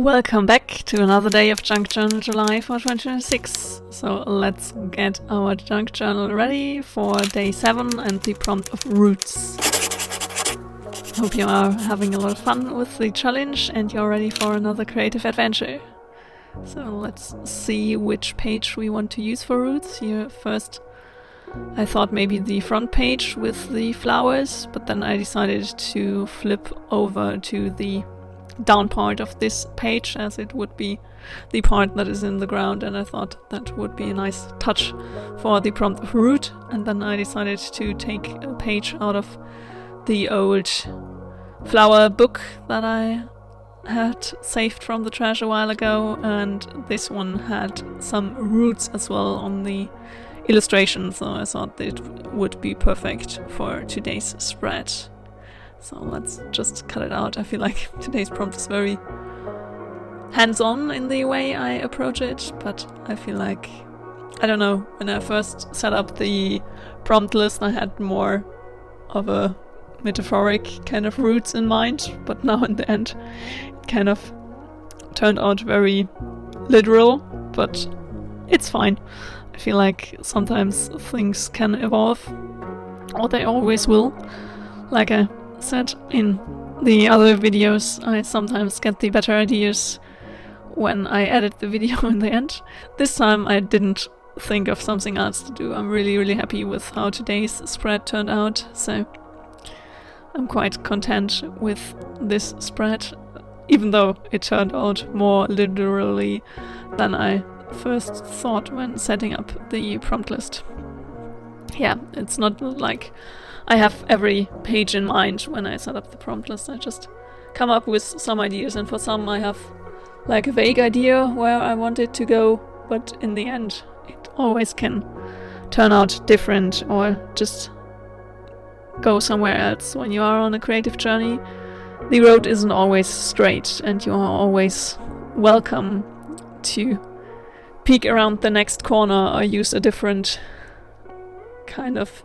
Welcome back to another day of Junk Journal July for 2026. So let's get our Junk Journal ready for day 7 and the prompt of roots. Hope you are having a lot of fun with the challenge and you're ready for another creative adventure. So let's see which page we want to use for roots. Here first I thought maybe the front page with the flowers, but then I decided to flip over to the down part of this page, as it would be the part that is in the ground, and I thought that would be a nice touch for the prompt of root. And then I decided to take a page out of the old flower book that I had saved from the trash a while ago, and this one had some roots as well on the illustration, so I thought it would be perfect for today's spread. So let's just cut it out. I feel like today's prompt is very hands-on in the way I approach it, but I feel like, I don't know, when I first set up the prompt list I had more of a metaphoric kind of roots in mind, but now in the end it kind of turned out very literal, but it's fine. I feel like sometimes things can evolve, or they always will. Like I said in the other videos, I sometimes get the better ideas when I edit the video in the end. This time I didn't think of something else to do. I'm really happy with how today's spread turned out, so I'm quite content with this spread, even though it turned out more literally than I first thought when setting up the prompt list. Yeah, it's not like I have every page in mind when I set up the prompt list. I just come up with some ideas, and for some I have like a vague idea where I want it to go, but in the end it always can turn out different or just go somewhere else. When you are on a creative journey, the road isn't always straight, and you are always welcome to peek around the next corner or use a different kind of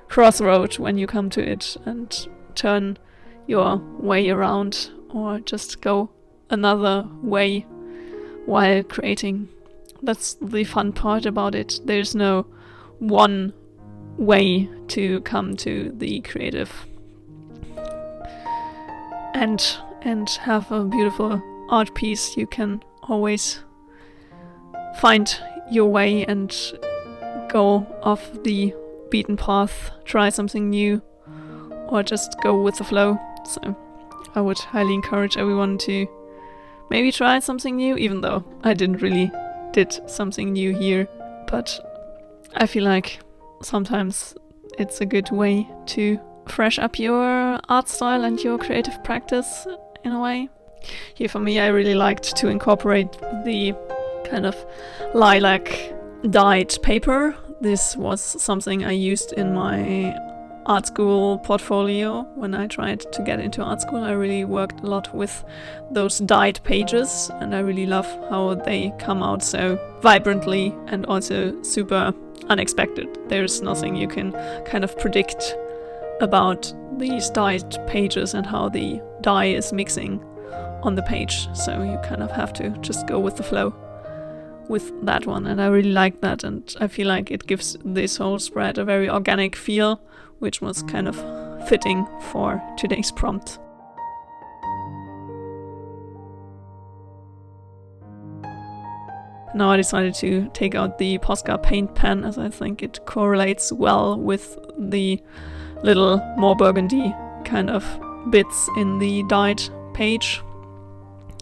crossroad when you come to it and turn your way around or just go another way while creating. That's the fun part about it. There's no one way to come to the creative and have a beautiful art piece. You can always find your way and go off the beaten path, try something new, or just go with the flow. So I would highly encourage everyone to maybe try something new, even though I didn't really did something new here, but I feel like sometimes it's a good way to fresh up your art style and your creative practice in a way. Here for me, I really liked to incorporate the kind of lilac dyed paper. This was something I used in my art school portfolio. When I tried to get into art school, I really worked a lot with those dyed pages, and I really love how they come out so vibrantly and also super unexpected. There's nothing you can kind of predict about these dyed pages and how the dye is mixing on the page, so you kind of have to just go with the flow with that one, and I really like that, and I feel like it gives this whole spread a very organic feel, which was kind of fitting for today's prompt. Now I decided to take out the Posca paint pen, as I think it correlates well with the little more burgundy kind of bits in the dyed page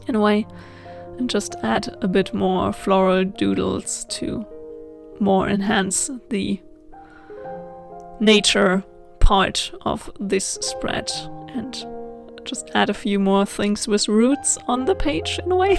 in a way, and just add a bit more floral doodles to more enhance the nature part of this spread, and just add a few more things with roots on the page in a way.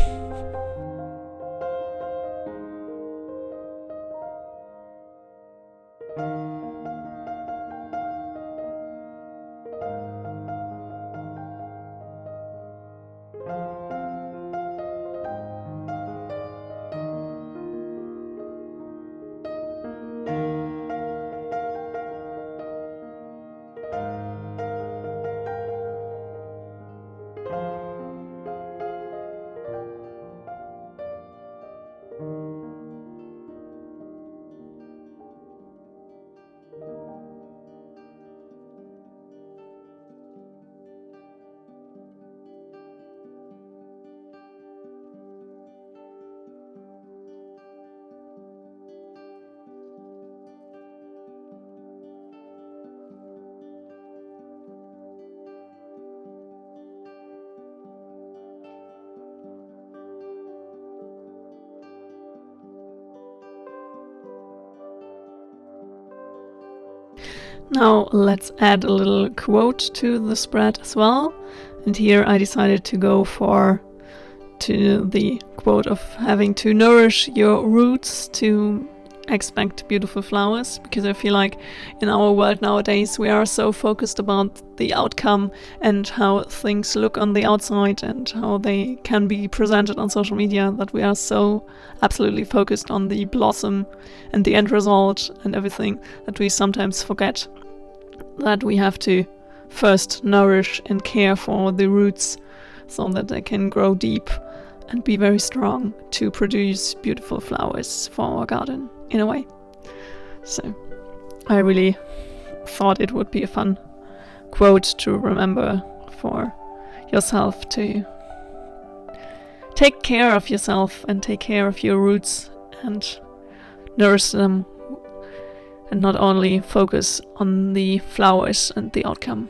Now let's add a little quote to the spread as well. And here I decided to go to the quote of having to nourish your roots to expect beautiful flowers, because I feel like in our world nowadays we are so focused about the outcome and how things look on the outside and how they can be presented on social media, that we are so absolutely focused on the blossom and the end result and everything, that we sometimes forget that we have to first nourish and care for the roots so that they can grow deep and be very strong to produce beautiful flowers for our garden, in a way. So I really thought it would be a fun quote to remember for yourself, to take care of yourself and take care of your roots and nourish them, and not only focus on the flowers and the outcome.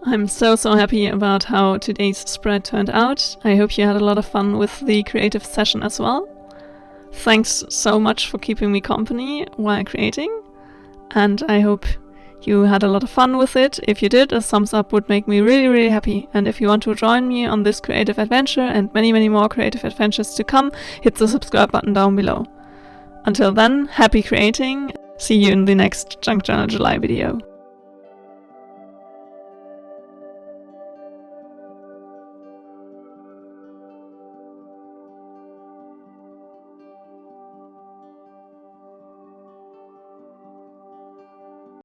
I'm so happy about how today's spread turned out. I hope you had a lot of fun with the creative session as well. Thanks so much for keeping me company while creating, and I hope you had a lot of fun with it. If you did, a thumbs up would make me really happy. And if you want to join me on this creative adventure and many more creative adventures to come, hit the subscribe button down below. Until then, happy creating. See you in the next Junk Journal July video.